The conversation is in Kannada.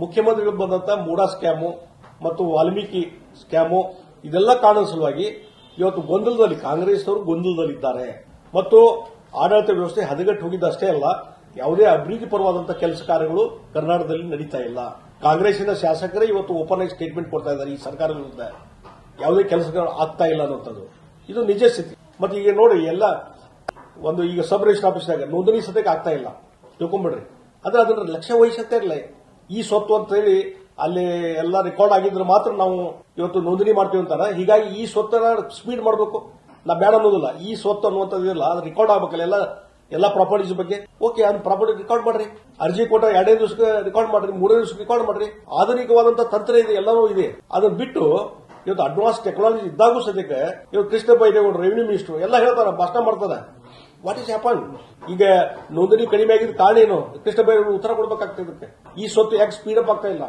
ಮುಖ್ಯಮಂತ್ರಿಗಳು ಬಂದಂತ ಮೂಡಾ ಸ್ಕ್ಯಾಮು ಮತ್ತು ವಾಲ್ಮೀಕಿ ಸ್ಕ್ಯಾಮು ಇದೆಲ್ಲ ಕಾರಣದ ಸಲುವಾಗಿ ಇವತ್ತು ಗೊಂದಲದಲ್ಲಿ ಕಾಂಗ್ರೆಸ್ನವರು ಗೊಂದಲದಲ್ಲಿದ್ದಾರೆ ಮತ್ತು ಆಡಳಿತ ವ್ಯವಸ್ಥೆ ಹದಗೆಟ್ಟು ಹೋಗಿದ್ದಷ್ಟೇ ಅಲ್ಲ, ಯಾವುದೇ ಅಭಿವೃದ್ಧಿ ಪರವಾದಂತಹ ಕೆಲಸ ಕಾರ್ಯಗಳು ಕರ್ನಾಟಕದಲ್ಲಿ ನಡೀತಾ ಇಲ್ಲ. ಕಾಂಗ್ರೆಸ್ಸಿನ ಶಾಸಕರೇ ಇವತ್ತು ಓಪನ್ ಆಗಿ ಸ್ಟೇಟ್ಮೆಂಟ್ ಕೊಡ್ತಾ ಇದ್ದಾರೆ, ಈ ಸರ್ಕಾರ ವಿರುದ್ಧ ಯಾವುದೇ ಕೆಲಸಗಳು ಆಗ್ತಾ ಇಲ್ಲ ಅನ್ನೋಂಥದ್ದು. ಇದು ನಿಜ ಸ್ಥಿತಿ. ಮತ್ತೆ ಈಗ ನೋಡಿ, ಎಲ್ಲ ಒಂದು ಈಗ ಸಬ್ ರಿಜಿಸ್ಟರ್ ಆಫೀಸ್ನಾಗ ನೋಂದಣಿ ಸದ್ಯಕ್ಕೆ ಆಗ್ತಾ ಇಲ್ಲ, ತಿಳ್ಕೊಂಡ್ಬಿಡ್ರಿ. ಆದ್ರೆ ಅದನ್ನ ಲಕ್ಷ್ಯ ವಹಿಸುತ್ತಾ ಇರಲಿಲ್ಲ. ಈ ಸ್ವತ್ತು ಅಂತ ಹೇಳಿ ಅಲ್ಲಿ ಎಲ್ಲ ರೆಕಾರ್ಡ್ ಆಗಿದ್ರೆ ಮಾತ್ರ ನಾವು ಇವತ್ತು ನೋಂದಣಿ ಮಾಡ್ತೀವಿ ಅಂತಾರ. ಹೀಗಾಗಿ ಈ ಸ್ವತ್ತನ್ನ ಸ್ಪೀಡ್ ಮಾಡಬೇಕು. ನಾ ಬೇಡ ಅನ್ನೋದಿಲ್ಲ, ಈ ಸ್ವತ್ತು ಅನ್ನುವಂಥದ್ದಿಲ್ಲ, ಅದು ರೆಕಾರ್ಡ್ ಆಗ್ಬೇಕಲ್ಲ ಎಲ್ಲ ಪ್ರಾಪರ್ಟೀಸ್ ಬಗ್ಗೆ. ಓಕೆ, ಅದನ್ನ ಪ್ರಾಪರ್ಟಿ ರೆಕಾರ್ಡ್ ಮಾಡ್ರಿ. ಅರ್ಜಿ ಕೊಟ್ಟ 2 ದಿವಸಕ್ಕೆ ರೆಕಾರ್ಡ್ ಮಾಡ್ರಿ, 3 ದಿವಸಕ್ಕೆ ರೆಕಾರ್ಡ್ ಮಾಡ್ರಿ. ಆಧುನಿಕವಾದಂತಹ ತಂತ್ರ ಇದೆ, ಎಲ್ಲವೂ ಇದೆ. ಅದನ್ನ ಬಿಟ್ಟು ಇವತ್ತು ಅಡ್ವಾನ್ಸ್ ಟೆಕ್ನಾಲಜಿ ಇದ್ದಾಗೂ ಸದ್ಯಕ್ಕೆ ಇವತ್ತು ಕೃಷ್ಣ ಬೈರೇಗೌಡ ರೆವಿನ್ಯೂ ಮಿನಿಸ್ಟರ್ ಎಲ್ಲ ಹೇಳ್ತಾರ, ಭಾಷಣ ಮಾಡ್ತಾರ. What is happen? ಈಗ ನೋಂದಣಿ ಕಡಿಮೆ ಆಗಿದ್ದ ಕಾರಣ ಏನು? ಕೃಷ್ಣ ಬೈರೇಗೌಡ ಉತ್ತರ ಕೊಡಬೇಕಾಗ್ತದೆ. ಇದಕ್ಕೆ ಈ ಸ್ವತ್ತು ಯಾಕೆ ಸ್ಪೀಡ್ ಅಪ್ ಆಗ್ತಾ ಇಲ್ಲ?